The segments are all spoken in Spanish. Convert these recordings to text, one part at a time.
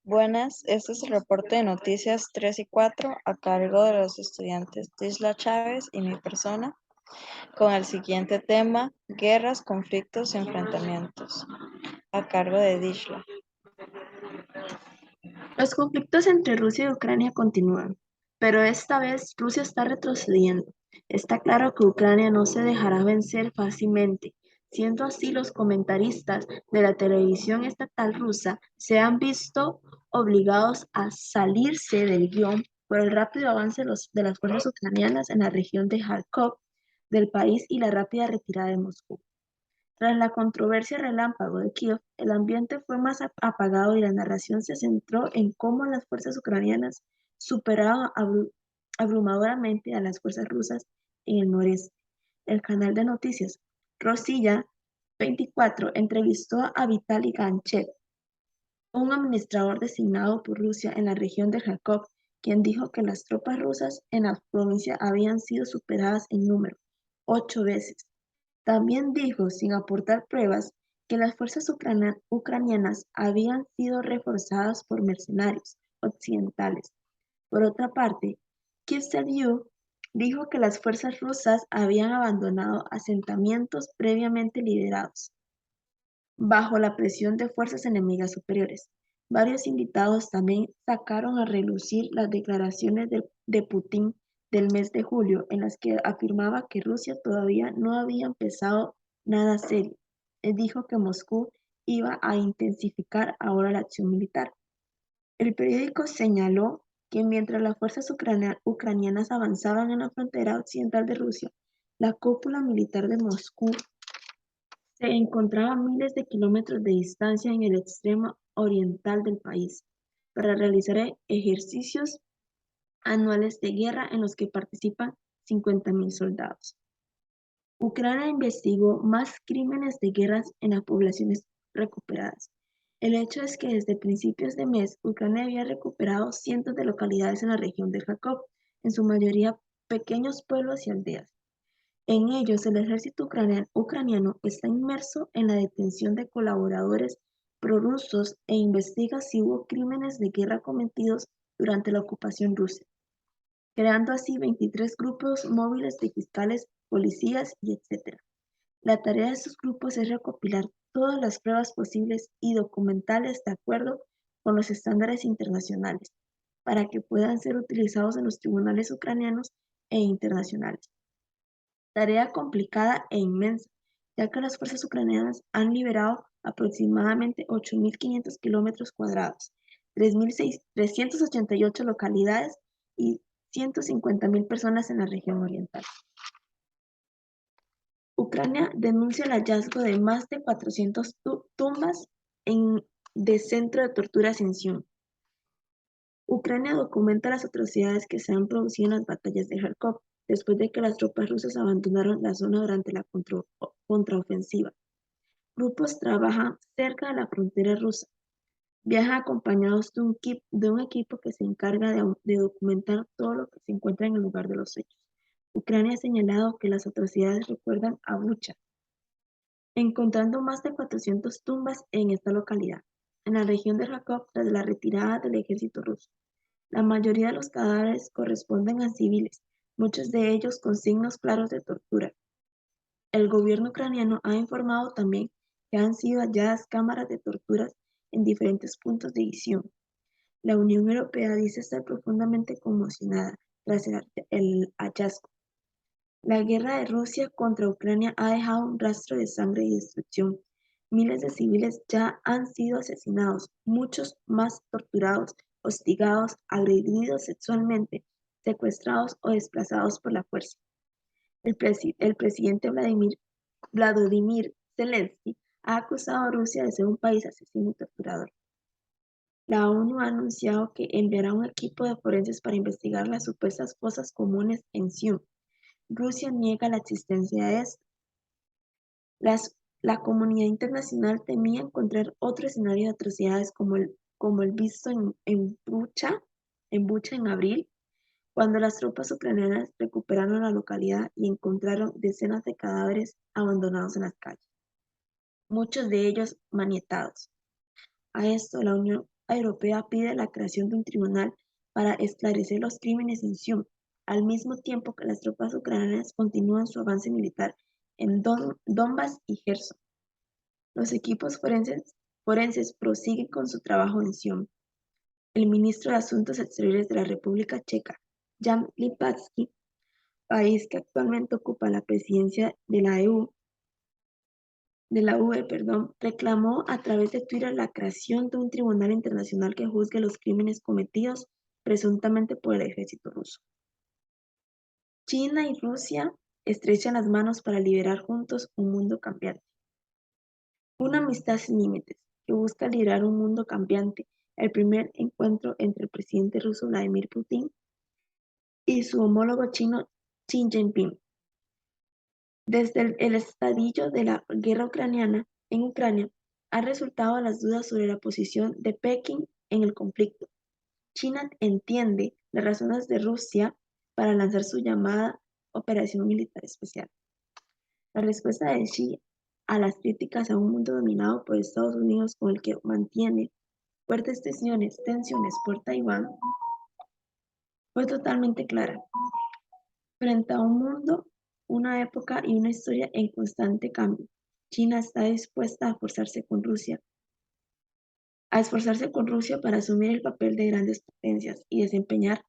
Buenas, este es el reporte de noticias 3 y 4 a cargo de los estudiantes Tisla Chávez y mi persona, con el siguiente tema: guerras, conflictos y enfrentamientos, a cargo de Dishla. Los conflictos entre Rusia y Ucrania continúan, pero esta vez Rusia está retrocediendo. Está claro que Ucrania no se dejará vencer fácilmente. Siendo así, los comentaristas de la televisión estatal rusa se han visto obligados a salirse del guión por el rápido avance de las fuerzas ucranianas en la región de Kharkov del país y la rápida retirada de Moscú. Tras la controversia relámpago de Kiev, el ambiente fue más apagado y la narración se centró en cómo las fuerzas ucranianas superaban abrumadoramente a las fuerzas rusas en el noreste. El canal de noticias Rossiya 24 entrevistó a Vitaly Ganchev, un administrador designado por Rusia en la región de Kharkov, quien dijo que las tropas rusas en la provincia habían sido superadas en número 8 veces. También dijo, sin aportar pruebas, que las fuerzas ucranianas habían sido reforzadas por mercenarios occidentales. Por otra parte, Kivsev dijo que las fuerzas rusas habían abandonado asentamientos previamente liderados, bajo la presión de fuerzas enemigas superiores. Varios invitados también sacaron a relucir las declaraciones de Putin del mes de julio, en las que afirmaba que Rusia todavía no había empezado nada serio. Él dijo que Moscú iba a intensificar ahora la acción militar. El periódico señaló que mientras las fuerzas ucranianas avanzaban en la frontera occidental de Rusia, la cúpula militar de Moscú se encontraba a miles de kilómetros de distancia en el extremo oriental del país para realizar ejercicios anuales de guerra en los que participan 50.000 soldados. Ucrania investigó más crímenes de guerra en las poblaciones recuperadas. El hecho es que desde principios de mes, Ucrania había recuperado cientos de localidades en la región de Kharkov, en su mayoría pequeños pueblos y aldeas. En ellos, el ejército ucraniano está inmerso en la detención de colaboradores prorrusos e investiga si hubo crímenes de guerra cometidos durante la ocupación rusa, creando así 23 grupos móviles de fiscales, policías y etc. La tarea de estos grupos es recopilar todas las pruebas posibles y documentales de acuerdo con los estándares internacionales, para que puedan ser utilizados en los tribunales ucranianos e internacionales. Tarea complicada e inmensa, ya que las fuerzas ucranianas han liberado aproximadamente 8.500 kilómetros cuadrados, 388 localidades y 150.000 personas en la región oriental. Ucrania denuncia el hallazgo de más de 400 tumbas de centro de tortura en Siun. Ucrania documenta las atrocidades que se han producido en las batallas de Kharkov después de que las tropas rusas abandonaron la zona durante la contraofensiva. Grupos trabajan cerca de la frontera rusa. Viajan acompañados de un equipo que se encarga de documentar todo lo que se encuentra en el lugar de los hechos. Ucrania ha señalado que las atrocidades recuerdan a Bucha, encontrando más de 400 tumbas en esta localidad, en la región de Kharkov tras la retirada del ejército ruso. La mayoría de los cadáveres corresponden a civiles, muchos de ellos con signos claros de tortura. El gobierno ucraniano ha informado también que han sido halladas cámaras de torturas en diferentes puntos de visión. La Unión Europea dice estar profundamente conmocionada tras el hallazgo. La guerra de Rusia contra Ucrania ha dejado un rastro de sangre y destrucción. Miles de civiles ya han sido asesinados, muchos más torturados, hostigados, agredidos sexualmente, secuestrados o desplazados por la fuerza. El presidente Vladimir Zelensky ha acusado a Rusia de ser un país asesino y torturador. La ONU ha anunciado que enviará un equipo de forenses para investigar las supuestas fosas comunes en Siun. Rusia niega la existencia de esto. La comunidad internacional temía encontrar otro escenario de atrocidades como el visto en Bucha en abril, cuando las tropas ucranianas recuperaron la localidad y encontraron decenas de cadáveres abandonados en las calles, muchos de ellos maniatados. A esto, la Unión Europea pide la creación de un tribunal para esclarecer los crímenes en Sión, al mismo tiempo que las tropas ucranianas continúan su avance militar en Donbass y Gerson. Los equipos forenses prosiguen con su trabajo en Sión. El ministro de Asuntos Exteriores de la República Checa, Jan Lipavsky, país que actualmente ocupa la presidencia de la UE, reclamó a través de Twitter la creación de un tribunal internacional que juzgue los crímenes cometidos presuntamente por el ejército ruso. China y Rusia estrechan las manos para liberar juntos un mundo cambiante. Una amistad sin límites que busca liderar un mundo cambiante. El primer encuentro entre el presidente ruso Vladimir Putin y su homólogo chino Xi Jinping. Desde el estallido de la guerra ucraniana en Ucrania, han resultado las dudas sobre la posición de Pekín en el conflicto. China entiende las razones de Rusia para lanzar su llamada operación militar especial. La respuesta de Xi a las críticas a un mundo dominado por Estados Unidos con el que mantiene fuertes tensiones por Taiwán fue totalmente clara. Frente a un mundo, una época y una historia en constante cambio, China está dispuesta a esforzarse con Rusia para asumir el papel de grandes potencias y desempeñar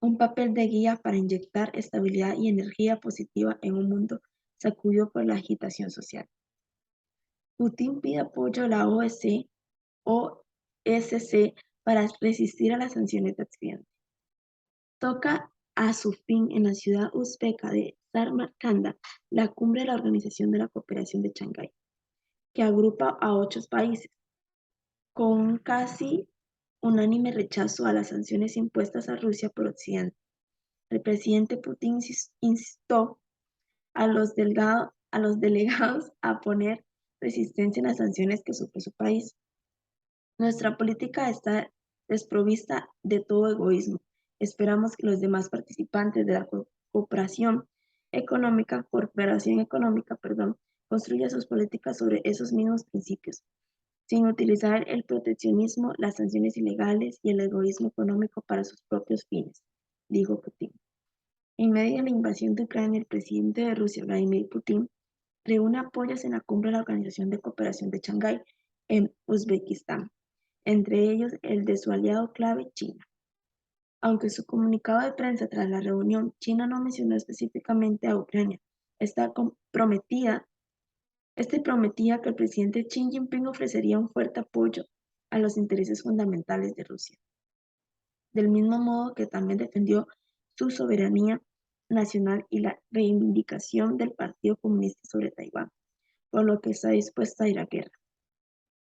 un papel de guía para inyectar estabilidad y energía positiva en un mundo sacudido por la agitación social. Putin pide apoyo a la OSCE para resistir a las sanciones de Occidente. Toca a su fin en la ciudad uzbeka de Samarcanda la cumbre de la Organización de la Cooperación de Shanghái, que agrupa a 8 países, con un casi unánime rechazo a las sanciones impuestas a Rusia por Occidente. El presidente Putin instó a los delegados a poner resistencia en las sanciones que sufre su país. Nuestra política está desprovista de todo egoísmo. Esperamos que los demás participantes de la cooperación económica, construyan sus políticas sobre esos mismos principios, sin utilizar el proteccionismo, las sanciones ilegales y el egoísmo económico para sus propios fines, dijo Putin. En medio de la invasión de Ucrania, el presidente de Rusia, Vladimir Putin, reúne apoyos en la cumbre de la Organización de Cooperación de Shanghái en Uzbekistán, entre ellos el de su aliado clave, China. Aunque su comunicado de prensa tras la reunión, China no mencionó específicamente a Ucrania. Prometía que el presidente Xi Jinping ofrecería un fuerte apoyo a los intereses fundamentales de Rusia, del mismo modo que también defendió su soberanía nacional y la reivindicación del Partido Comunista sobre Taiwán, por lo que está dispuesta a ir a guerra.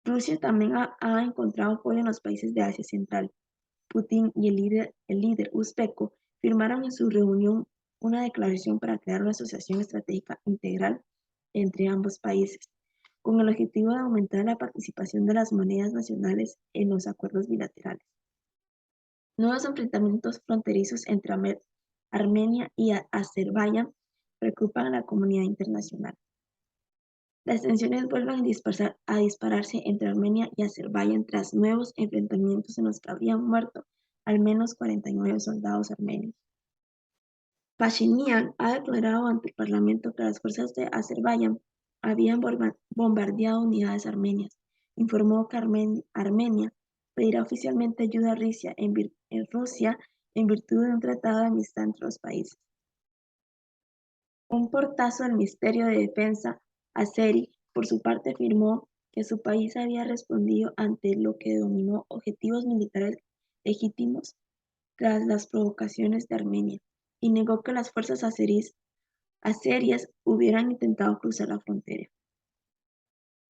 Rusia también ha encontrado apoyo en los países de Asia Central. Putin y el líder uzbeko firmaron en su reunión una declaración para crear una asociación estratégica integral entre ambos países, con el objetivo de aumentar la participación de las monedas nacionales en los acuerdos bilaterales. Nuevos enfrentamientos fronterizos entre Armenia y Azerbaiyán preocupan a la comunidad internacional. Las tensiones vuelven a dispararse entre Armenia y Azerbaiyán tras nuevos enfrentamientos en los que habrían muerto al menos 49 soldados armenios. Pashinyan ha declarado ante el Parlamento que las fuerzas de Azerbaiyán habían bombardeado unidades armenias. Informó que Armenia pedirá oficialmente ayuda a Rusia en virtud de un tratado de amistad entre los países. Un portazo del Ministerio de Defensa azerí, por su parte, afirmó que su país había respondido ante lo que denominó objetivos militares legítimos tras las provocaciones de Armenia, y negó que las fuerzas azerias hubieran intentado cruzar la frontera.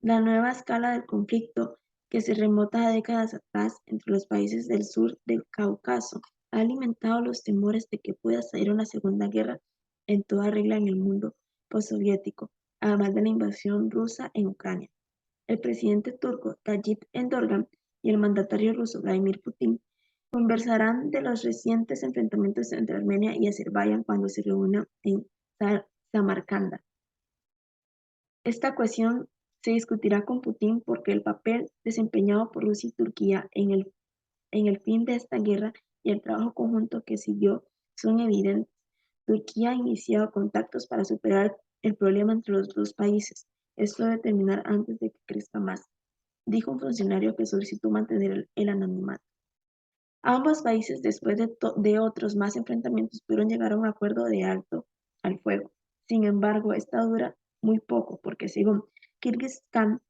La nueva escala del conflicto, que se remota décadas atrás entre los países del sur del Cáucaso, ha alimentado los temores de que pueda estallar una segunda guerra en toda regla en el mundo postsoviético, además de la invasión rusa en Ucrania. El presidente turco Tayyip Erdogan y el mandatario ruso Vladimir Putin conversarán de los recientes enfrentamientos entre Armenia y Azerbaiyán cuando se reúnan en Samarcanda. Esta cuestión Se discutirá con Putin porque el papel desempeñado por Rusia y Turquía en el fin de esta guerra y el trabajo conjunto que siguió son evidentes. Turquía ha iniciado contactos para superar el problema entre los dos países. Esto debe terminar antes de que crezca más, dijo un funcionario que solicitó mantener el anonimato. Ambos países, después de otros más enfrentamientos, pudieron llegar a un acuerdo de alto al fuego. Sin embargo, esta dura muy poco porque, según Kirguistán,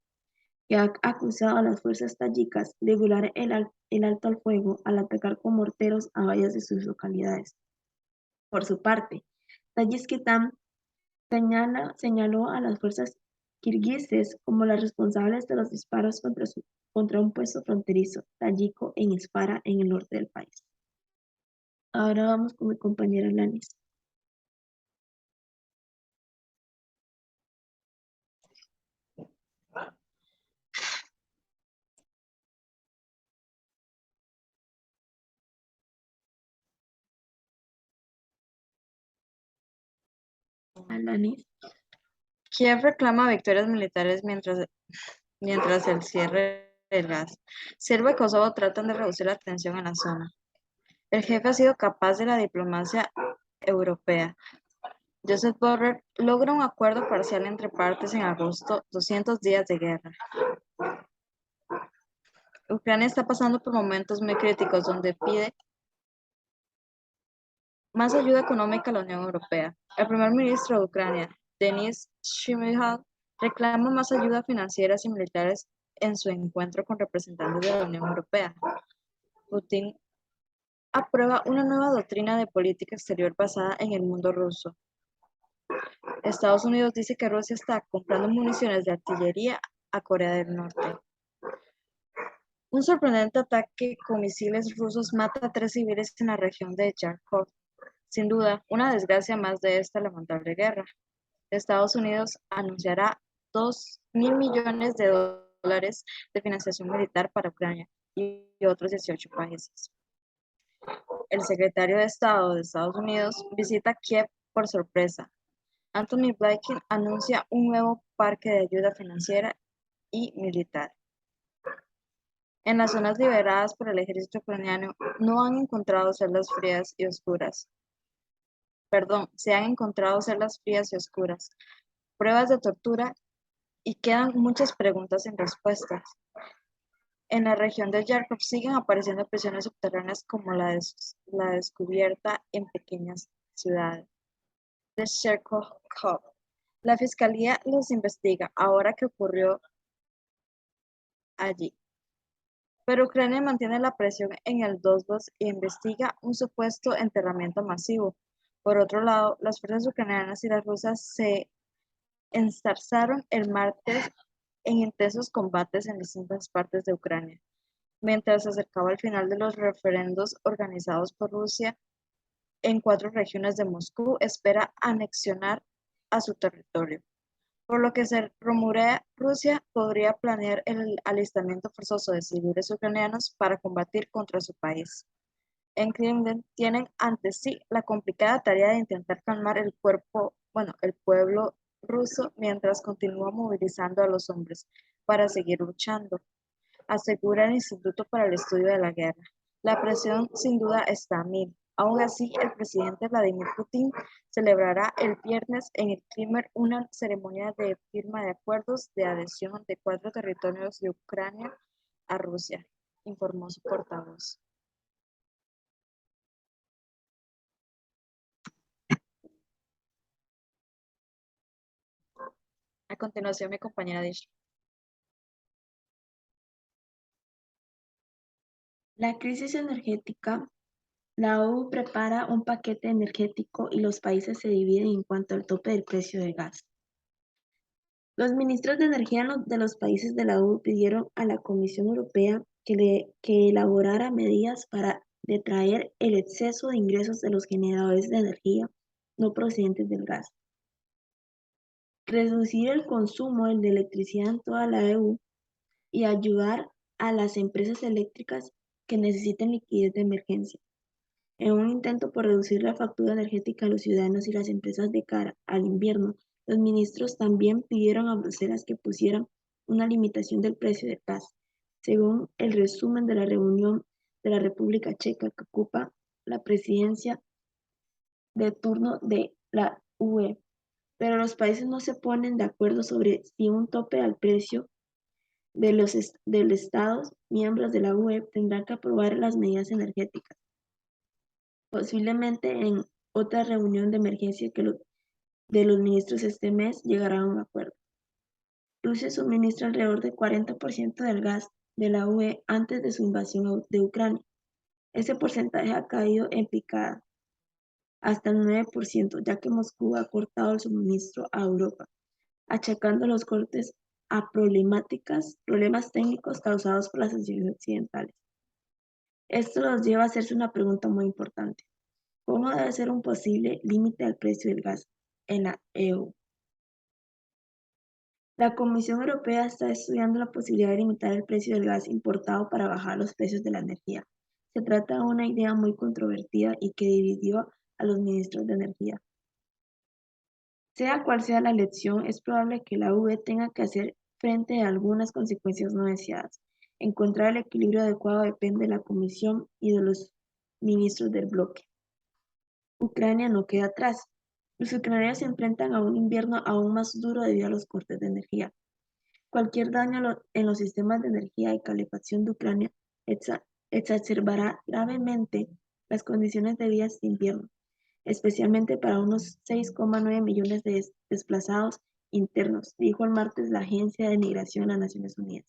que ha acusado a las fuerzas tayicas de violar el alto al fuego al atacar con morteros a varias de sus localidades. Por su parte, Tayikistán señaló a las fuerzas kirguises como las responsables de los disparos contra un puesto fronterizo tayiko en Ispara, en el norte del país. Ahora vamos con mi compañera Lanis. Lanis. Kiev reclama victorias militares mientras el cierre del gas. Serbia y Kosovo tratan de reducir la tensión en la zona. El jefe ha sido capaz de la diplomacia europea. Joseph Borrell logra un acuerdo parcial entre partes en agosto, 200 días de guerra. Ucrania está pasando por momentos muy críticos donde pide más ayuda económica a la Unión Europea. El primer ministro de Ucrania, Denis Shmyhal, reclama más ayuda financiera y militares en su encuentro con representantes de la Unión Europea. Putin aprueba una nueva doctrina de política exterior basada en el mundo ruso. Estados Unidos dice que Rusia está comprando municiones de artillería a Corea del Norte. Un sorprendente ataque con misiles rusos mata a 3 civiles en la región de Kharkov. Sin duda, una desgracia más de esta lamentable guerra. Estados Unidos anunciará 2.000 millones de dólares de financiación militar para Ucrania y otros 18 países. El secretario de Estado de Estados Unidos visita Kiev por sorpresa. Anthony Blinken anuncia un nuevo parque de ayuda financiera y militar. En las zonas liberadas por el ejército ucraniano no han encontrado celdas frías y oscuras. Se han encontrado celdas frías y oscuras, pruebas de tortura y quedan muchas preguntas sin respuestas. En la región de Kharkov siguen apareciendo prisiones subterráneas como la descubierta en pequeñas ciudades de Cherkov. La fiscalía los investiga ahora que ocurrió allí. Pero Ucrania mantiene la presión en el Donbass e investiga un supuesto enterramiento masivo. Por otro lado, las fuerzas ucranianas y las rusas se enzarzaron el martes en intensos combates en distintas partes de Ucrania, mientras se acercaba el final de los referendos organizados por Rusia en 4 regiones de Moscú espera anexionar a su territorio. Por lo que se rumorea, Rusia podría planear el alistamiento forzoso de civiles ucranianos para combatir contra su país. En Kremlin tienen ante sí la complicada tarea de intentar calmar el pueblo ruso mientras continúa movilizando a los hombres para seguir luchando, asegura el Instituto para el Estudio de la Guerra. La presión sin duda está a 1000. Aún así, el presidente Vladimir Putin celebrará el viernes en el Kremlin una ceremonia de firma de acuerdos de adhesión de 4 territorios de Ucrania a Rusia, informó su portavoz. A continuación, mi compañera Dish. La crisis energética. La ONU prepara un paquete energético y los países se dividen en cuanto al tope del precio del gas. Los ministros de energía de los países de la ONU pidieron a la Comisión Europea que elaborara medidas para detraer el exceso de ingresos de los generadores de energía no procedentes del gas, reducir el consumo de electricidad en toda la EU y ayudar a las empresas eléctricas que necesiten liquidez de emergencia. En un intento por reducir la factura energética a los ciudadanos y las empresas de cara al invierno, los ministros también pidieron a Bruselas que pusieran una limitación del precio del gas, según el resumen de la reunión de la República Checa que ocupa la presidencia de turno de la UE. Pero los países no se ponen de acuerdo sobre si un tope al precio de los estados miembros de la UE tendrán que aprobar las medidas energéticas, posiblemente en otra reunión de emergencia de los ministros este mes llegará a un acuerdo. Rusia suministra alrededor del 40% del gas de la UE antes de su invasión de Ucrania. Ese porcentaje ha caído en picada hasta el 9%, ya que Moscú ha cortado el suministro a Europa, achacando los cortes a problemas técnicos causados por las sanciones occidentales. Esto nos lleva a hacerse una pregunta muy importante. ¿Cómo debe ser un posible límite al precio del gas en la EU? La Comisión Europea está estudiando la posibilidad de limitar el precio del gas importado para bajar los precios de la energía. Se trata de una idea muy controvertida y que dividió a los ministros de energía. Sea cual sea la elección, es probable que la UE tenga que hacer frente a algunas consecuencias no deseadas. Encontrar el equilibrio adecuado depende de la Comisión y de los ministros del bloque. Ucrania no queda atrás. Los ucranianos se enfrentan a un invierno aún más duro debido a los cortes de energía. Cualquier daño en los sistemas de energía y calefacción de Ucrania exacerbará gravemente las condiciones de vida este invierno, especialmente para unos 6,9 millones de desplazados internos, dijo el martes la Agencia de Migración de las Naciones Unidas.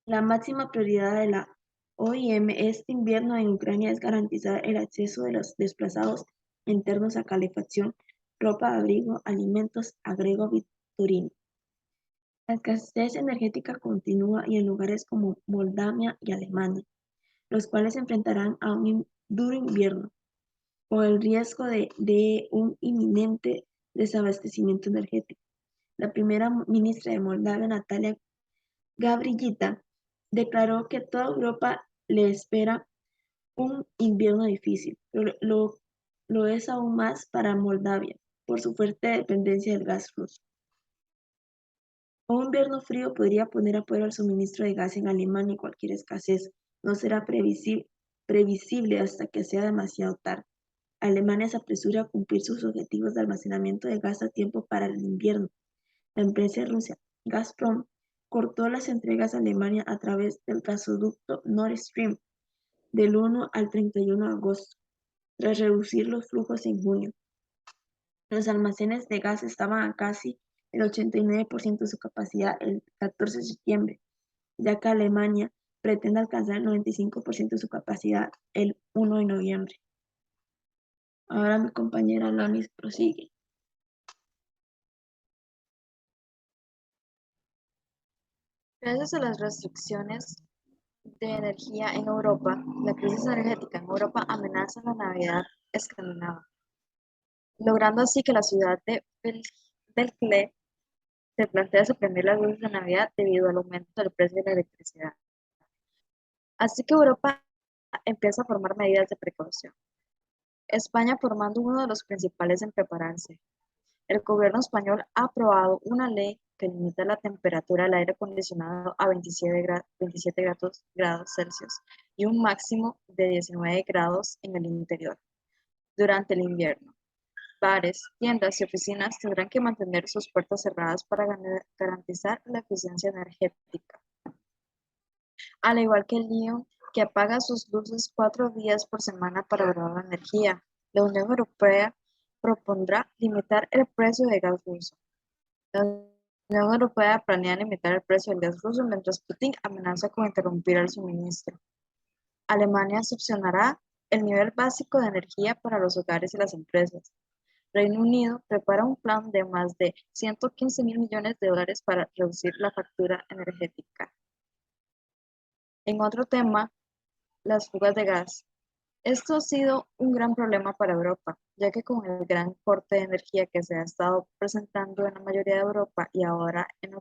La máxima prioridad de la OIM este invierno en Ucrania es garantizar el acceso de los desplazados internos a calefacción, ropa de abrigo, alimentos, agregó Vitorino. La escasez energética continúa y en lugares como Moldavia y Alemania, los cuales se enfrentarán a un duro invierno, con el riesgo de un inminente desabastecimiento energético. La primera ministra de Moldavia, Natalia Gabrielita, declaró que toda Europa le espera un invierno difícil, pero lo es aún más para Moldavia, por su fuerte dependencia del gas ruso. Un invierno frío podría poner a prueba el suministro de gas en Alemania y cualquier escasez no será previsible hasta que sea demasiado tarde. Alemania se apresura a cumplir sus objetivos de almacenamiento de gas a tiempo para el invierno. La empresa rusa Gazprom cortó las entregas a Alemania a través del gasoducto Nord Stream del 1 al 31 de agosto, tras reducir los flujos en junio. Los almacenes de gas estaban a casi el 89% de su capacidad el 14 de septiembre, ya que Alemania pretende alcanzar el 95% de su capacidad el 1 de noviembre. Ahora mi compañera Lanis prosigue. Gracias a las restricciones de energía en Europa, la crisis energética en Europa amenaza la Navidad escandinava, logrando así que la ciudad de Berkeley se plantea suspender las luces de Navidad debido al aumento del precio de la electricidad. Así que Europa empieza a formar medidas de precaución. España formando uno de los principales en prepararse. El gobierno español ha aprobado una ley que limita la temperatura del aire acondicionado a 27 grados Celsius y un máximo de 19 grados en el interior. Durante el invierno, bares, tiendas y oficinas tendrán que mantener sus puertas cerradas para garantizar la eficiencia energética. Al igual que Lyon, que apaga sus luces 4 días por semana para ahorrar la energía, la Unión Europea propondrá limitar el precio del gas ruso. La Unión Europea planea limitar el precio del gas ruso mientras Putin amenaza con interrumpir el suministro. Alemania subsanará el nivel básico de energía para los hogares y las empresas. Reino Unido prepara un plan de más de 115.000 millones de dólares para reducir la factura energética. En otro tema, las fugas de gas. Esto ha sido un gran problema para Europa, ya que con el gran corte de energía que se ha estado presentando en la mayoría de Europa y ahora la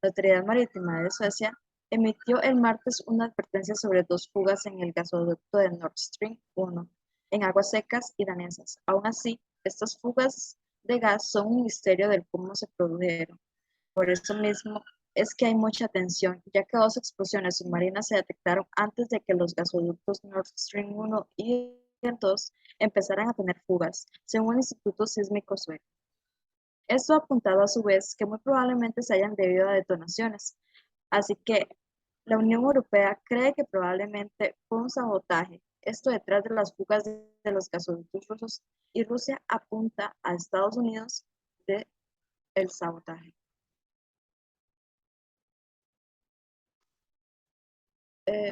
Autoridad Marítima de Suecia emitió el martes una advertencia sobre 2 fugas en el gasoducto de Nord Stream 1 en aguas secas y danesas. Aún así, estas fugas de gas son un misterio del cómo se produjeron. Por eso mismo es que hay mucha tensión, ya que dos explosiones submarinas se detectaron antes de que los gasoductos Nord Stream 1 y 2 empezaran a tener fugas, según el Instituto Sísmico Sueco. Esto ha apuntado a su vez que muy probablemente se hayan debido a detonaciones, así que la Unión Europea cree que probablemente fue un sabotaje. Esto detrás de las fugas de los gasoductos rusos, y Rusia apunta a Estados Unidos de el sabotaje. Eh,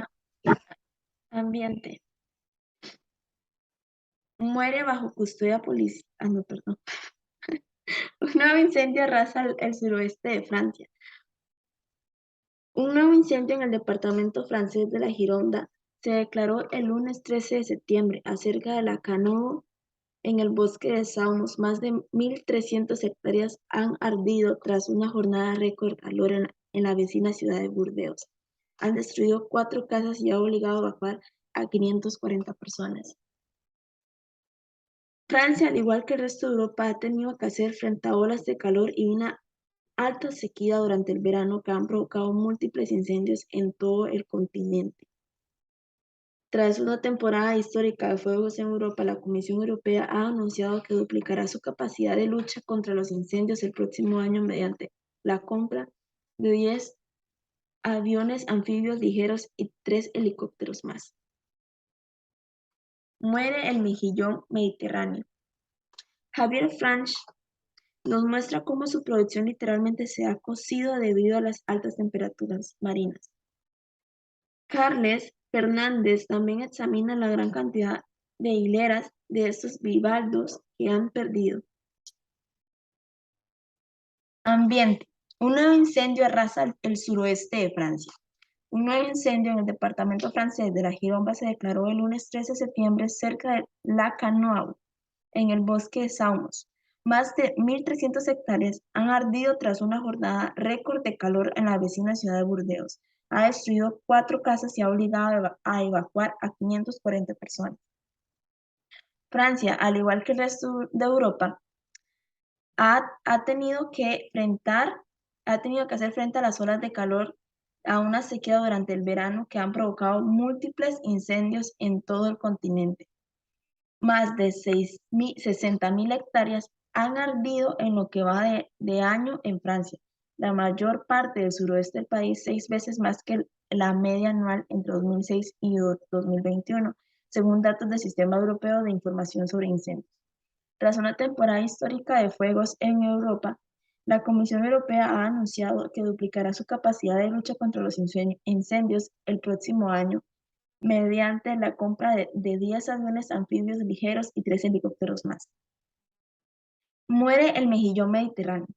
Ambiente. Muere bajo custodia policial. Ah, no, perdón. Un nuevo incendio arrasa el suroeste de Francia. Un nuevo incendio en el departamento francés de la Gironda se declaró el lunes 13 de septiembre acerca de la Canoë en el bosque de Saumos. Más de 1.300 hectáreas han ardido tras una jornada récord de calor en la vecina ciudad de Burdeos. Han destruido 4 casas y ha obligado a evacuar a 540 personas. Francia, al igual que el resto de Europa, ha tenido que hacer frente a olas de calor y una alta sequía durante el verano que han provocado múltiples incendios en todo el continente. Tras una temporada histórica de fuegos en Europa, la Comisión Europea ha anunciado que duplicará su capacidad de lucha contra los incendios el próximo año mediante la compra de 10 aviones anfibios ligeros y 3 helicópteros más. Muere el mejillón mediterráneo. Javier Franch nos muestra cómo su producción literalmente se ha cocido debido a las altas temperaturas marinas. Carles Fernández también examina la gran cantidad de hileras de estos bivaldos que han perdido. Ambiente. Un nuevo incendio arrasa el suroeste de Francia. Un nuevo incendio en el departamento francés de la Gironda se declaró el lunes 13 de septiembre cerca de La Canoë, en el bosque de Saumos. Más de 1.300 hectáreas han ardido tras una jornada récord de calor en la vecina ciudad de Burdeos. Ha destruido 4 casas y ha obligado a evacuar a 540 personas. Francia, al igual que el resto de Europa, ha tenido que hacer frente a las olas de calor, a una sequía durante el verano que han provocado múltiples incendios en todo el continente. Más de 60.000 hectáreas han ardido en lo que va de año en Francia, la mayor parte del suroeste del país, 6 veces más que la media anual entre 2006 y 2021, según datos del Sistema Europeo de Información sobre Incendios. Tras una temporada histórica de fuegos en Europa, la Comisión Europea ha anunciado que duplicará su capacidad de lucha contra los incendios el próximo año mediante la compra de 10 aviones anfibios ligeros y 3 helicópteros más. Muere el mejillón mediterráneo.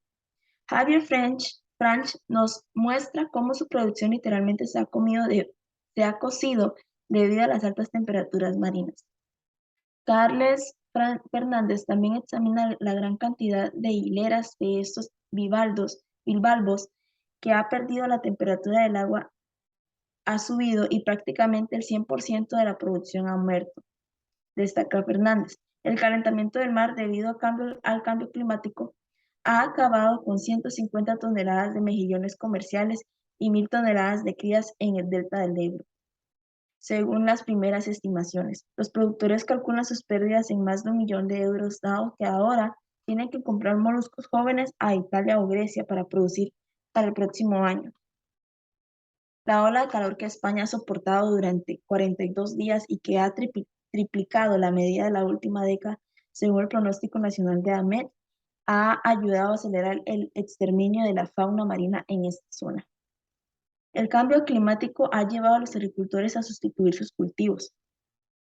Javier Franch nos muestra cómo su producción literalmente se ha cocido debido a las altas temperaturas marinas. Carles Fernández también examina la gran cantidad de hileras de estos bivalvos que ha perdido la temperatura del agua, ha subido y prácticamente el 100% de la producción ha muerto. Destaca Fernández. El calentamiento del mar debido al cambio climático ha acabado con 150 toneladas de mejillones comerciales y 1.000 toneladas de crías en el delta del Ebro. Según las primeras estimaciones, los productores calculan sus pérdidas en más de 1 millón de euros, dado que ahora tienen que comprar moluscos jóvenes a Italia o Grecia para producir para el próximo año. La ola de calor que España ha soportado durante 42 días y que ha triplicado la medida de la última década, según el pronóstico nacional de AMET, ha ayudado a acelerar el exterminio de la fauna marina en esta zona. El cambio climático ha llevado a los agricultores a sustituir sus cultivos.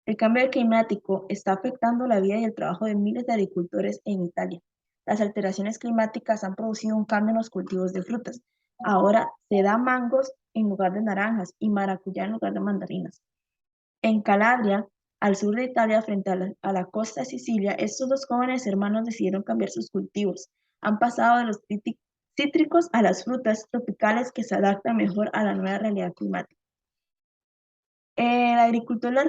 El cambio climático está afectando la vida y el trabajo de miles de agricultores en Italia. Las alteraciones climáticas han producido un cambio en los cultivos de frutas. Ahora se da mangos en lugar de naranjas y maracuyá en lugar de mandarinas. En Calabria, al sur de Italia, frente a la costa de Sicilia, estos dos jóvenes hermanos decidieron cambiar sus cultivos. Han pasado de los cítricos a las frutas tropicales que se adaptan mejor a la nueva realidad climática. El agricultor de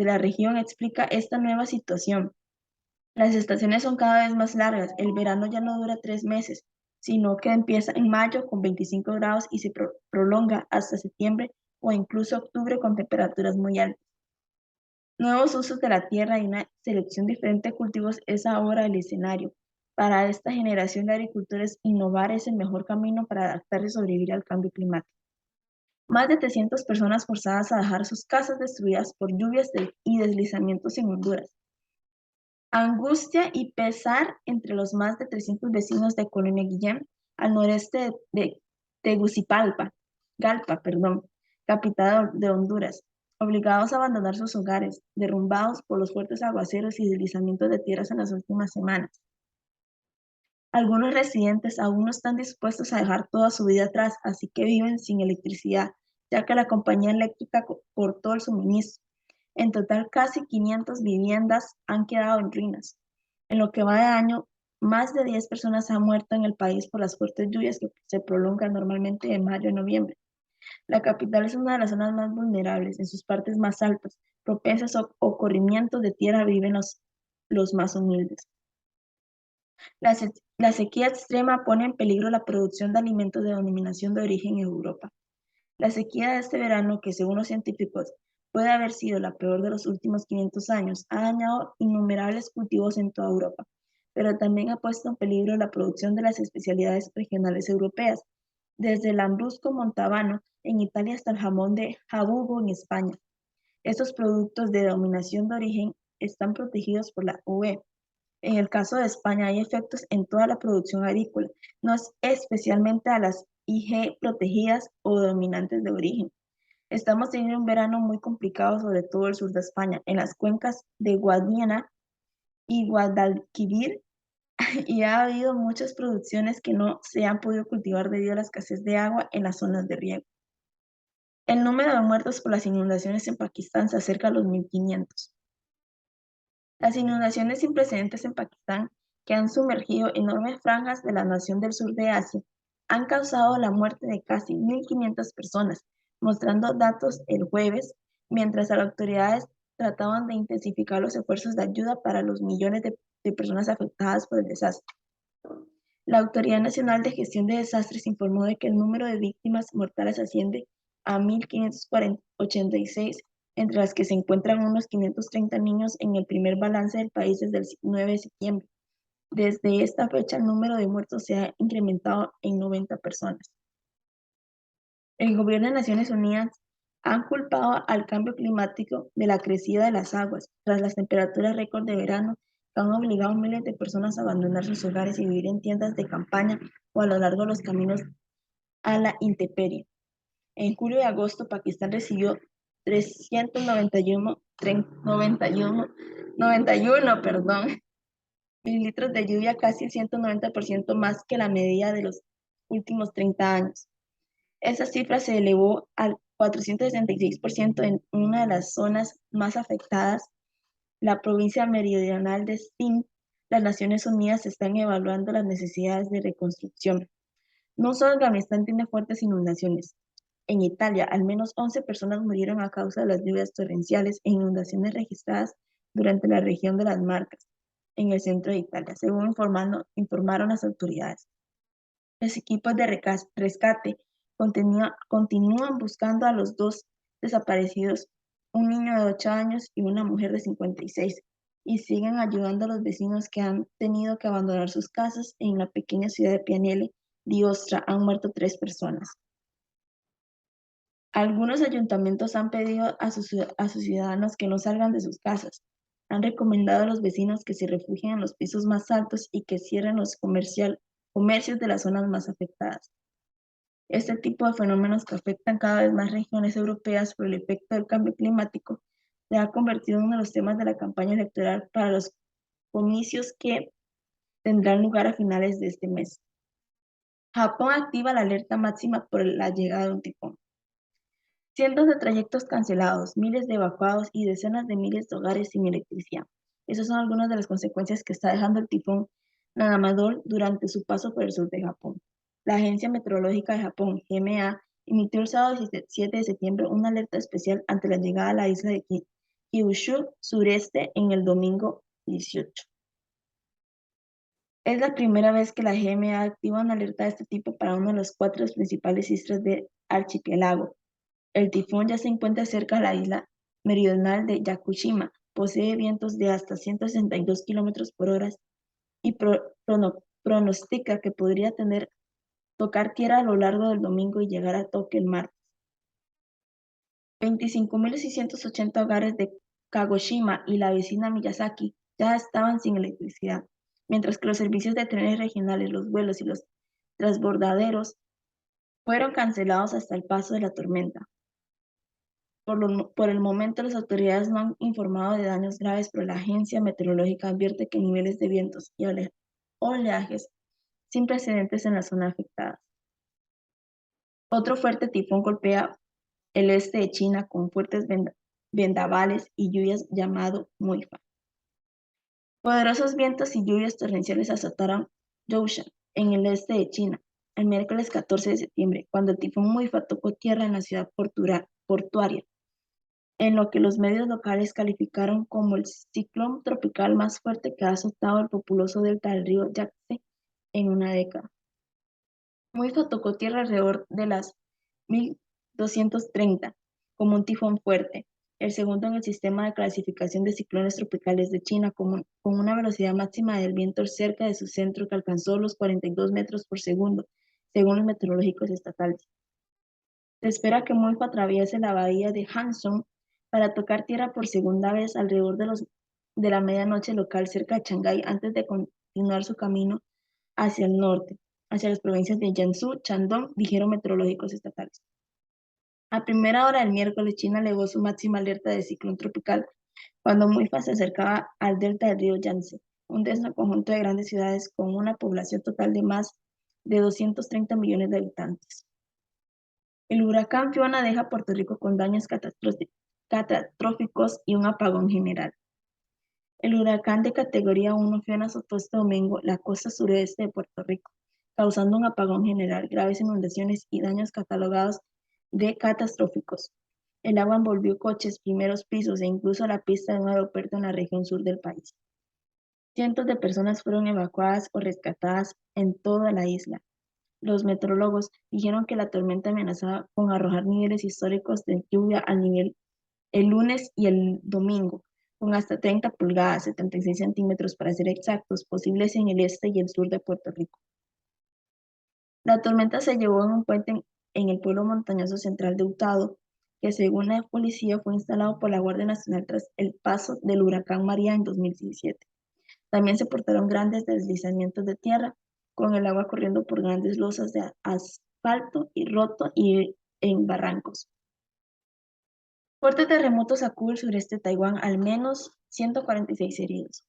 la región explica esta nueva situación. Las estaciones son cada vez más largas. El verano ya no dura 3 meses, sino que empieza en mayo con 25 grados y se prolonga hasta septiembre o incluso octubre con temperaturas muy altas. Nuevos usos de la tierra y una selección diferente de cultivos es ahora el escenario. Para esta generación de agricultores, innovar es el mejor camino para adaptarse y sobrevivir al cambio climático. Más de 300 personas forzadas a dejar sus casas destruidas por lluvias y deslizamientos en Honduras. Angustia y pesar entre los más de 300 vecinos de Colonia Guillén, al noreste de Tegucigalpa, capital de Honduras, obligados a abandonar sus hogares, derrumbados por los fuertes aguaceros y deslizamientos de tierras en las últimas semanas. Algunos residentes aún no están dispuestos a dejar toda su vida atrás, así que viven sin electricidad, ya que la compañía eléctrica cortó el suministro. En total, casi 500 viviendas han quedado en ruinas. En lo que va de año, más de 10 personas han muerto en el país por las fuertes lluvias que se prolongan normalmente de mayo a noviembre. La capital es una de las zonas más vulnerables. En sus partes más altas, propensas o corrimientos de tierra viven los más humildes. La sequía extrema pone en peligro la producción de alimentos de denominación de origen en Europa. La sequía de este verano, que según los científicos puede haber sido la peor de los últimos 500 años, ha dañado innumerables cultivos en toda Europa, pero también ha puesto en peligro la producción de las especialidades regionales europeas, desde el lambrusco montalbano en Italia hasta el jamón de jabugo en España. Estos productos de denominación de origen están protegidos por la UE. En el caso de España hay efectos en toda la producción agrícola, no especialmente a las IG protegidas o dominantes de origen. Estamos teniendo un verano muy complicado sobre todo el sur de España, en las cuencas de Guadiana y Guadalquivir, y ha habido muchas producciones que no se han podido cultivar debido a la escasez de agua en las zonas de riego. El número de muertos por las inundaciones en Pakistán se acerca a los 1.500. Las inundaciones sin precedentes en Pakistán, que han sumergido enormes franjas de la nación del sur de Asia, han causado la muerte de casi 1.500 personas, mostrando datos el jueves, mientras las autoridades trataban de intensificar los esfuerzos de ayuda para los millones de personas afectadas por el desastre. La Autoridad Nacional de Gestión de Desastres informó de que el número de víctimas mortales asciende a 1.586, entre las que se encuentran unos 530 niños en el primer balance del país desde el 9 de septiembre. Desde esta fecha, el número de muertos se ha incrementado en 90 personas. El gobierno de Naciones Unidas ha culpado al cambio climático de la crecida de las aguas, tras las temperaturas récord de verano que han obligado a miles de personas a abandonar sus hogares y vivir en tiendas de campaña o a lo largo de los caminos a la intemperie. En julio y agosto, Pakistán recibió 391 mililitros de lluvia, casi el 190% más que la media de los últimos 30 años. Esa cifra se elevó al 466% en una de las zonas más afectadas, la provincia meridional de Sindh. Las Naciones Unidas están evaluando las necesidades de reconstrucción. No solo Afganistán tiene fuertes inundaciones. En Italia, al menos 11 personas murieron a causa de las lluvias torrenciales e inundaciones registradas durante la región de las Marcas, en el centro de Italia, según informaron las autoridades. Los equipos de rescate continúan buscando a los dos desaparecidos, un niño de 8 años y una mujer de 56, y siguen ayudando a los vecinos que han tenido que abandonar sus casas. En la pequeña ciudad de Pianele di Ostra han muerto 3 personas. Algunos ayuntamientos han pedido a sus ciudadanos que no salgan de sus casas. Han recomendado a los vecinos que se refugien en los pisos más altos y que cierren los comercios de las zonas más afectadas. Este tipo de fenómenos que afectan cada vez más regiones europeas por el efecto del cambio climático se ha convertido en uno de los temas de la campaña electoral para los comicios que tendrán lugar a finales de este mes. Japón activa la alerta máxima por la llegada de un tifón. Cientos de trayectos cancelados, miles de evacuados y decenas de miles de hogares sin electricidad. Esas son algunas de las consecuencias que está dejando el tifón Nanmadol durante su paso por el sur de Japón. La Agencia Meteorológica de Japón, GMA, emitió el sábado 17 de septiembre una alerta especial ante la llegada a la isla de Kyushu sureste en el domingo 18. Es la primera vez que la GMA activa una alerta de este tipo para uno de los 4 principales islas del archipiélago. El tifón ya se encuentra cerca de la isla meridional de Yakushima, posee vientos de hasta 162 kilómetros por hora y pronostica que podría tocar tierra a lo largo del domingo y llegar a Tokio el martes. 25.680 hogares de Kagoshima y la vecina Miyazaki ya estaban sin electricidad, mientras que los servicios de trenes regionales, los vuelos y los transbordaderos fueron cancelados hasta el paso de la tormenta. Por el momento, las autoridades no han informado de daños graves, pero la agencia meteorológica advierte que niveles de vientos y oleajes sin precedentes en la zona afectada. Otro fuerte tifón golpea el este de China con fuertes vendavales y lluvias llamado Moifa. Poderosos vientos y lluvias torrenciales azotaron Zhoushan, en el este de China, el miércoles 14 de septiembre, cuando el tifón Moifa tocó tierra en la ciudad portuaria, en lo que los medios locales calificaron como el ciclón tropical más fuerte que ha azotado el populoso delta del río Yangtze en una década. Moifa tocó tierra alrededor de las 1230 como un tifón fuerte, el segundo en el sistema de clasificación de ciclones tropicales de China, con una velocidad máxima del viento cerca de su centro que alcanzó los 42 metros por segundo, según los meteorológicos estatales. Se espera que Moifa atraviese la bahía de Hanzhong para tocar tierra por segunda vez alrededor de la medianoche local cerca de Shanghái antes de continuar su camino hacia el norte, hacia las provincias de Jiangsu, Shandong, dijeron meteorológicos estatales. A primera hora del miércoles, China elevó su máxima alerta de ciclón tropical cuando Moifa se acercaba al delta del río Yangtze, un denso conjunto de grandes ciudades con una población total de más de 230 millones de habitantes. El huracán Fiona deja a Puerto Rico con daños catastróficos y un apagón general. El huracán de categoría 1 Fiona azotó este domingo la costa sureste de Puerto Rico, causando un apagón general, graves inundaciones y daños catalogados de catastróficos. El agua envolvió coches, primeros pisos e incluso la pista de un aeropuerto en la región sur del país. Cientos de personas fueron evacuadas o rescatadas en toda la isla. Los meteorólogos dijeron que la tormenta amenazaba con arrojar niveles históricos de lluvia al nivel el lunes y el domingo, con hasta 30 pulgadas, 76 centímetros para ser exactos, posibles en el este y el sur de Puerto Rico. La tormenta se llevó en un puente en el pueblo montañoso central de Utuado, que según la policía fue instalado por la Guardia Nacional tras el paso del huracán María en 2017. También se portaron grandes deslizamientos de tierra, con el agua corriendo por grandes losas de asfalto y roto y en barrancos. Fuerte terremoto sacude el sureste de Taiwán, al menos 146 heridos.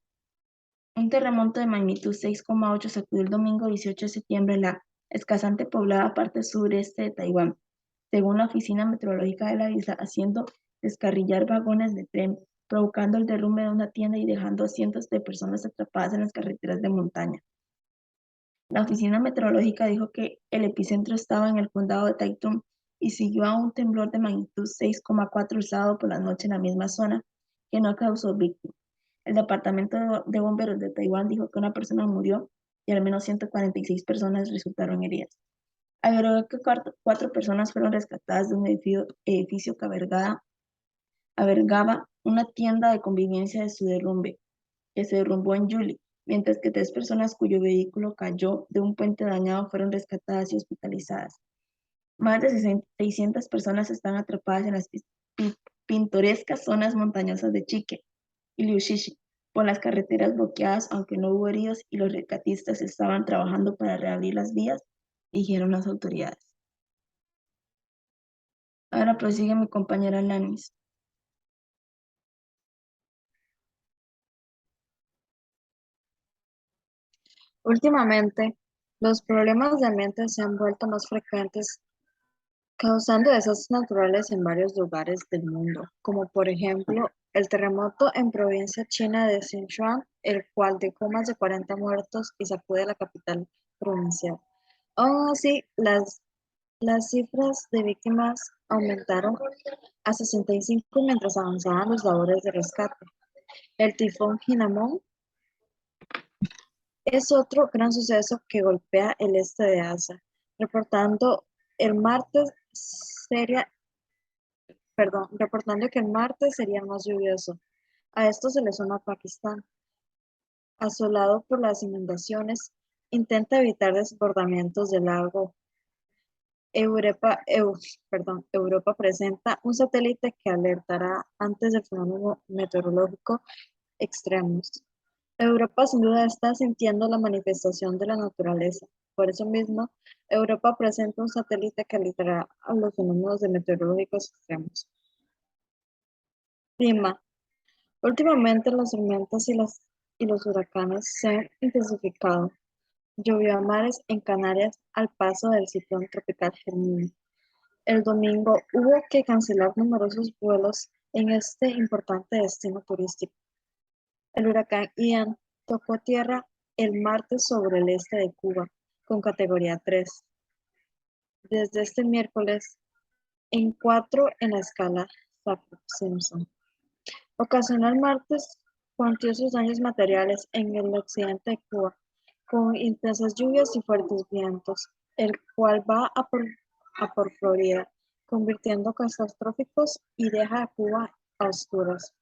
Un terremoto de magnitud 6,8 sacudió el domingo 18 de septiembre la escasamente poblada parte sureste de Taiwán, según la Oficina Meteorológica de la isla, haciendo descarrilar vagones de tren, provocando el derrumbe de una tienda y dejando a cientos de personas atrapadas en las carreteras de montaña. La Oficina Meteorológica dijo que el epicentro estaba en el condado de Taitung y siguió a un temblor de magnitud 6,4 el sábado por la noche en la misma zona, que no causó víctimas. El Departamento de Bomberos de Taiwán dijo que una persona murió y al menos 146 personas resultaron heridas. Agregó que 4 personas fueron rescatadas de un edificio que albergaba una tienda de conveniencia de su derrumbe, que se derrumbó en julio, mientras que 3 personas cuyo vehículo cayó de un puente dañado fueron rescatadas y hospitalizadas. Más de 600 personas están atrapadas en las pintorescas zonas montañosas de Chique y Liuxishi por las carreteras bloqueadas, aunque no hubo heridos y los rescatistas estaban trabajando para reabrir las vías, dijeron las autoridades. Ahora prosigue mi compañera Lanis. Últimamente, los problemas de ambiente se han vuelto más frecuentes, causando desastres naturales en varios lugares del mundo, como por ejemplo el terremoto en provincia china de Sichuan, el cual dejó más de 40 muertos y sacude la capital provincial. Aún así, las cifras de víctimas aumentaron a 65 mientras avanzaban los labores de rescate. El tifón Hinamon Es otro gran suceso que golpea el este de Asia, reportando el martes sería, reportando que el martes sería más lluvioso. A esto se le suma Pakistán, asolado por las inundaciones, intenta evitar desbordamientos del lago. Europa presenta un satélite que alertará antes de fenómenos meteorológicos extremos. Europa sin duda está sintiendo la manifestación de la naturaleza. Por eso mismo, Europa presenta un satélite que alertará a los fenómenos de meteorológicos extremos. Clima. Últimamente las tormentas y los huracanes se han intensificado. Llovió a mares en Canarias al paso del ciclón tropical Hermine. El domingo hubo que cancelar numerosos vuelos en este importante destino turístico. El huracán Ian tocó tierra el martes sobre el este de Cuba, con categoría 3. Desde este miércoles, en 4 en la escala Saffir-Simpson. Ocasionó el martes cuantiosos daños materiales en el occidente de Cuba, con intensas lluvias y fuertes vientos, el cual va a por Florida, convirtiendo catastróficos y deja a Cuba a oscuras.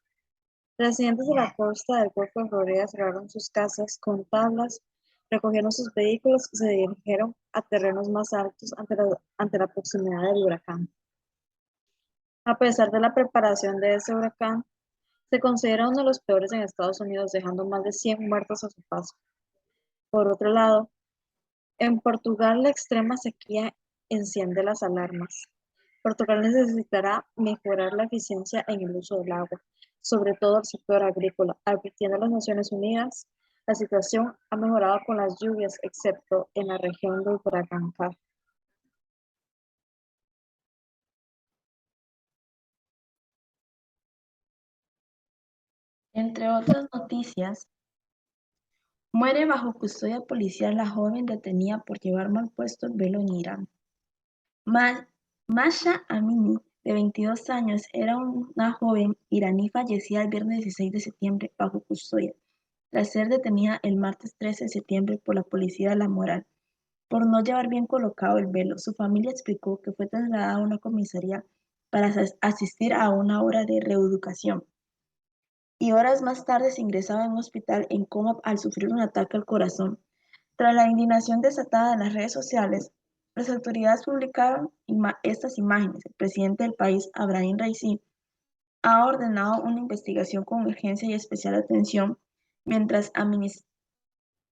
Residentes de la costa del Golfo de Florida cerraron sus casas con tablas, recogieron sus vehículos y se dirigieron a terrenos más altos ante la proximidad del huracán. A pesar de la preparación de ese huracán, se considera uno de los peores en Estados Unidos, dejando más de 100 muertos a su paso. Por otro lado, en Portugal la extrema sequía enciende las alarmas. Portugal necesitará mejorar la eficiencia en el uso del agua, sobre todo el sector agrícola, advirtiendo a las Naciones Unidas. La situación ha mejorado con las lluvias, excepto en la región del Braganca. Entre otras noticias, muere bajo custodia policial la joven detenida por llevar mal puesto el velo en Irán. Masha Amini, de 22 años, era una joven iraní fallecida el viernes 16 de septiembre bajo custodia, tras ser detenida el martes 13 de septiembre por la policía de la moral por no llevar bien colocado el velo. Su familia explicó que fue trasladada a una comisaría para asistir a una hora de reeducación y horas más tarde se ingresaba en un hospital en coma al sufrir un ataque al corazón. Tras la indignación desatada en las redes sociales, las autoridades publicaron estas imágenes. El presidente del país, Abraham Raisi, ha ordenado una investigación con urgencia y especial atención, mientras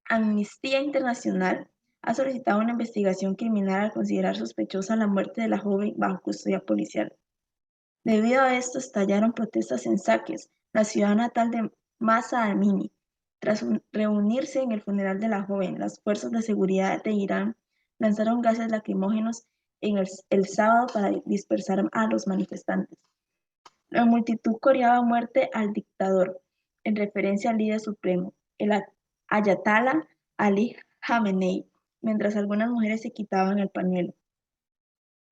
Amnistía Internacional ha solicitado una investigación criminal al considerar sospechosa la muerte de la joven bajo custodia policial. Debido a esto, estallaron protestas en Saqqez, la ciudad natal de Mahsa Amini. Tras reunirse en el funeral de la joven, las fuerzas de seguridad de Irán lanzaron gases lacrimógenos el sábado para dispersar a los manifestantes. La multitud coreaba muerte al dictador, en referencia al líder supremo, el Ayatollah Ali Khamenei, mientras algunas mujeres se quitaban el pañuelo.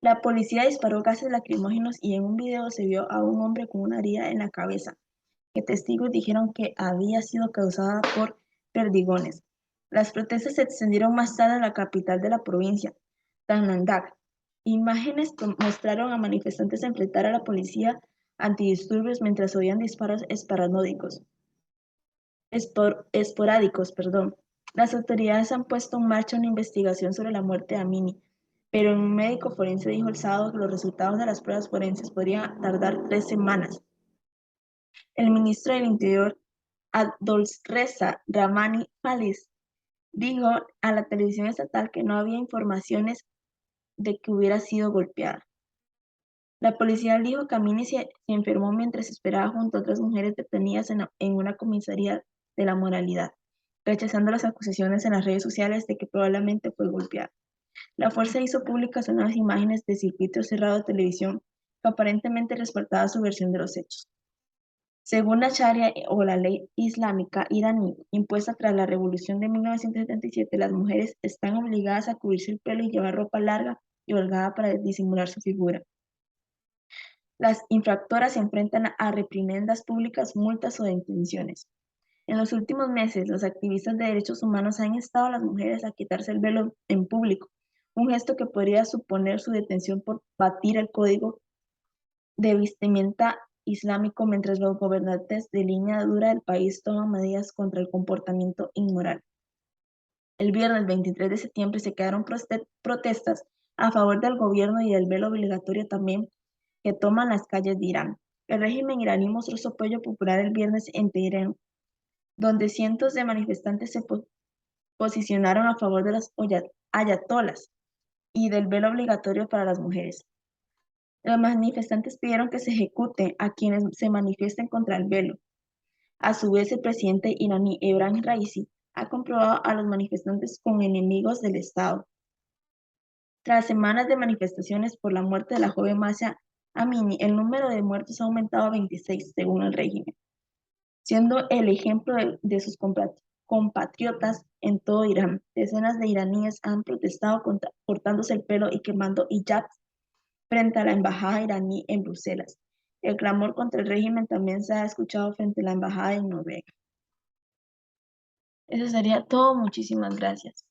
La policía disparó gases lacrimógenos y en un video se vio a un hombre con una herida en la cabeza, que testigos dijeron que había sido causada por perdigones. Las protestas se extendieron más tarde a la capital de la provincia, Tanandag. Imágenes mostraron a manifestantes enfrentar a la policía antidisturbios mientras oían disparos esporádicos. Las autoridades han puesto en marcha una investigación sobre la muerte de Amini, pero un médico forense dijo el sábado que los resultados de las pruebas forenses podrían tardar 3 semanas. El ministro del Interior, Abdolreza Ramani Faliz, dijo a la televisión estatal que no había informaciones de que hubiera sido golpeada. La policía dijo que Amini se enfermó mientras esperaba junto a otras mujeres detenidas en una comisaría de la moralidad, rechazando las acusaciones en las redes sociales de que probablemente fue golpeada. La fuerza hizo públicas unas imágenes de circuito cerrado de televisión que aparentemente respaldaban su versión de los hechos. Según la Sharia o la ley islámica iraní impuesta tras la revolución de 1977, las mujeres están obligadas a cubrirse el pelo y llevar ropa larga y holgada para disimular su figura. Las infractoras se enfrentan a reprimendas públicas, multas o detenciones. En los últimos meses, los activistas de derechos humanos han instado a las mujeres a quitarse el velo en público, un gesto que podría suponer su detención por batir el código de vestimenta islámico mientras los gobernantes de línea dura del país toman medidas contra el comportamiento inmoral. El viernes 23 de septiembre se quedaron protestas a favor del gobierno y del velo obligatorio también que toman las calles de Irán. El régimen iraní mostró su apoyo popular el viernes en Teherán, donde cientos de manifestantes se posicionaron a favor de las ayatolas y del velo obligatorio para las mujeres. Los manifestantes pidieron que se ejecute a quienes se manifiesten contra el velo. A su vez, el presidente iraní Ebrahim Raisi ha comprobado a los manifestantes como enemigos del Estado. Tras semanas de manifestaciones por la muerte de la joven Mahsa Amini, el número de muertos ha aumentado a 26, según el régimen, siendo el ejemplo de sus compatriotas en todo Irán. Decenas de iraníes han protestado cortándose el pelo y quemando hijabs frente a la embajada iraní en Bruselas. El clamor contra el régimen también se ha escuchado frente a la embajada en Noruega. Eso sería todo. Muchísimas gracias.